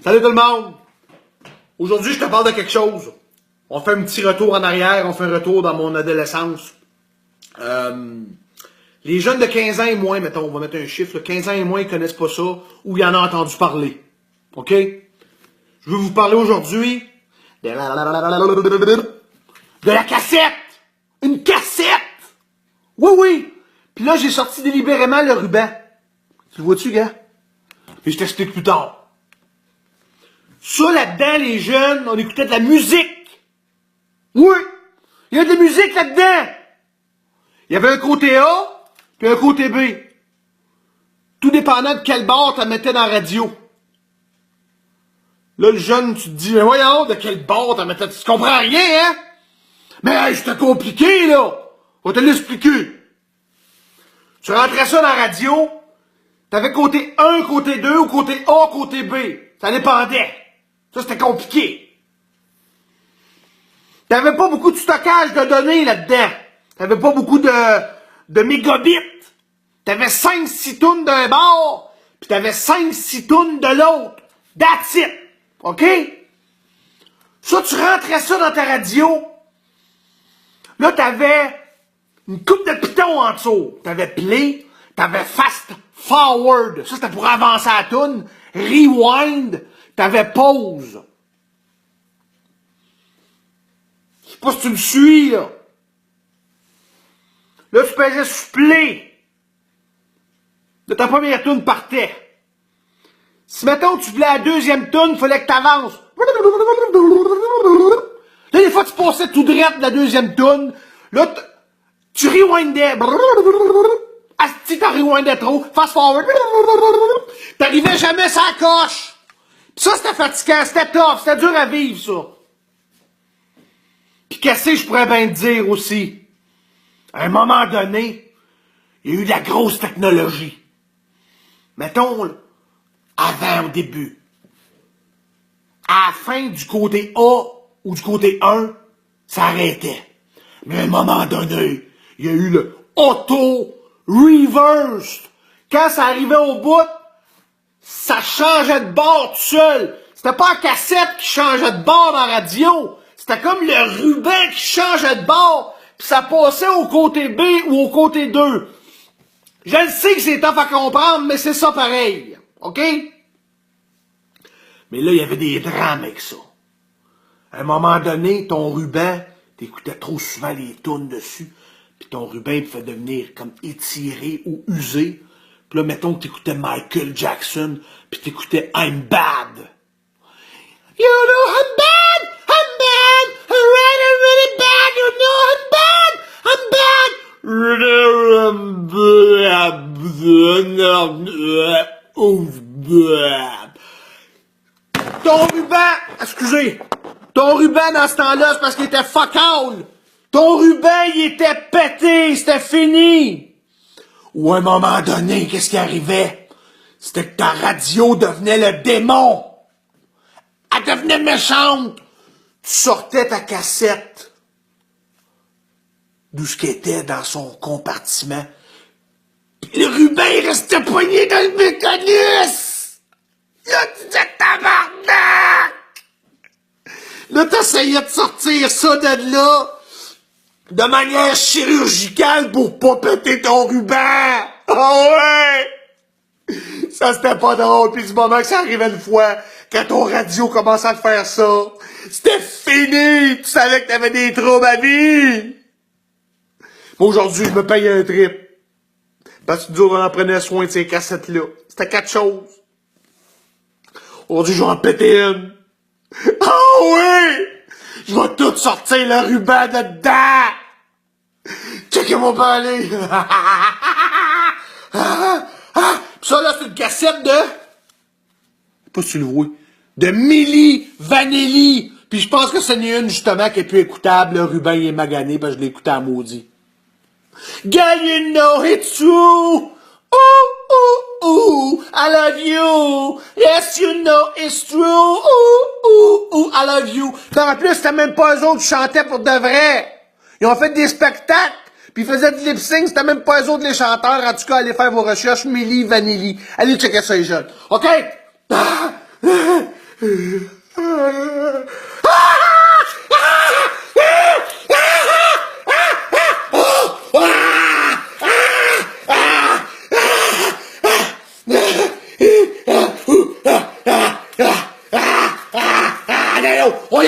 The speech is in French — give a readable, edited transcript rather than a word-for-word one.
Salut tout le monde! Aujourd'hui, je te parle de quelque chose. On fait un petit retour en arrière, on fait un retour dans mon adolescence. Les jeunes de 15 ans et moins, mettons, on va mettre un chiffre, là, 15 ans et moins, ils connaissent pas ça, ou ils en ont entendu parler. OK? Je veux vous parler aujourd'hui de la cassette! Une cassette! Oui, oui! Puis là, j'ai sorti délibérément le ruban. Tu le vois-tu, gars? Puis je t'explique plus tard. Ça, là-dedans, les jeunes, on écoutait de la musique. Oui! Il y a de la musique là-dedans! Il y avait un côté A, puis un côté B. Tout dépendant de quel bord tu mettais dans la radio. Là, le jeune, tu te dis, mais voyons, de quel bord tu mettais... Tu comprends rien, hein? Mais hey, c'était compliqué, là! On va te l'expliquer. Tu rentrais ça dans la radio, t'avais côté 1, côté 2, ou côté A, côté B. Ça dépendait. Ça, c'était compliqué. T'avais pas beaucoup de stockage de données là-dedans. T'avais pas beaucoup de mégabits. T'avais 5-6 tonnes d'un bord, puis t'avais 5-6 tonnes de l'autre. That's it. OK? Ça, tu rentrais ça dans ta radio. Là, t'avais une coupe de pitons en dessous. T'avais play, t'avais fast forward. Ça, c'était pour avancer à la toune. Rewind, t'avais pause. Je sais pas si tu me suis, là. Là, tu pesais sur play. Là, ta première toune partait. Si, mettons, tu voulais la deuxième toune, il fallait que t'avances. Là, des fois, tu passais tout droit de la deuxième toune. Là, tu rewindais. Asti, t'en rewindais trop. Fast forward. T'arrivais jamais sans coche. Pis ça, c'était fatigant. C'était tough. C'était dur à vivre, ça. Pis qu'est-ce que je pourrais bien te dire aussi? À un moment donné, il y a eu de la grosse technologie. Mettons, là, avant, au début. À la fin du côté A ou du côté 1, ça arrêtait. Mais à un moment donné, il y a eu le auto-reverse. Quand ça arrivait au bout, ça changeait de bord tout seul. C'était pas la cassette qui changeait de bord dans la radio. C'était comme le ruban qui changeait de bord. Puis ça passait au côté B ou au côté 2. Je le sais que c'est tough à comprendre, mais c'est ça pareil. OK? Mais là, il y avait des drames avec ça. À un moment donné, ton ruban, t'écoutais trop souvent les tunes dessus, puis ton ruban pouvait devenir comme étiré ou usé. Puis là, mettons que t'écoutais Michael Jackson, puis t'écoutais I'm Bad. You know I'm bad, I'm really, really bad, you know I'm bad, I'm bad. Ton ruban, excusez, ton ruban dans ce temps-là, c'est parce qu'il était fuck all. Ton ruban, il était pété, c'était fini. Ou à un moment donné, qu'est-ce qui arrivait? C'était que ta radio devenait le démon. Elle devenait méchante. Tu sortais ta cassette d'où ce qu'elle était dans son compartiment. Puis le ruban, il restait poigné dans le mécanisme. Là, tu disais tabarnak! Là, t'essayais de sortir ça de là de manière chirurgicale pour pas péter ton ruban. Oh ouais! Ça, c'était pas drôle. Puis du moment que ça arrivait une fois, quand ton radio commençait à te faire ça, c'était fini! Tu savais que t'avais des troubles à vie! Moi, aujourd'hui, je me paye un trip. Parce que nous autres, on en prenait soin de ces cassettes-là. C'était quelque chose. Aujourd'hui, je vais en péter une. Oh oui! Je vais tout sortir le ruban de dedans! Checkez-moi pas aller! Pis ça, là, c'est une cassette de... Pas si tu le vois. De Milli Vanilli. Puis je pense que c'en est une, justement, qui est plus écoutable. Le ruban, il est magané, parce que je l'ai écouté à maudit. Girl, you know it's true! Ooh, ooh, ooh, I love you! Yes, you know it's true! Ooh, ooh, ooh, I love you! En plus, c'était même pas eux autres qui chantaient pour de vrai! Ils ont fait des spectacles, puis ils faisaient du lip-sync, c'était même pas eux autres les chanteurs. En tout cas, allez faire vos recherches, Milli Vanilli. Allez checker ça, les jeunes. OK? On y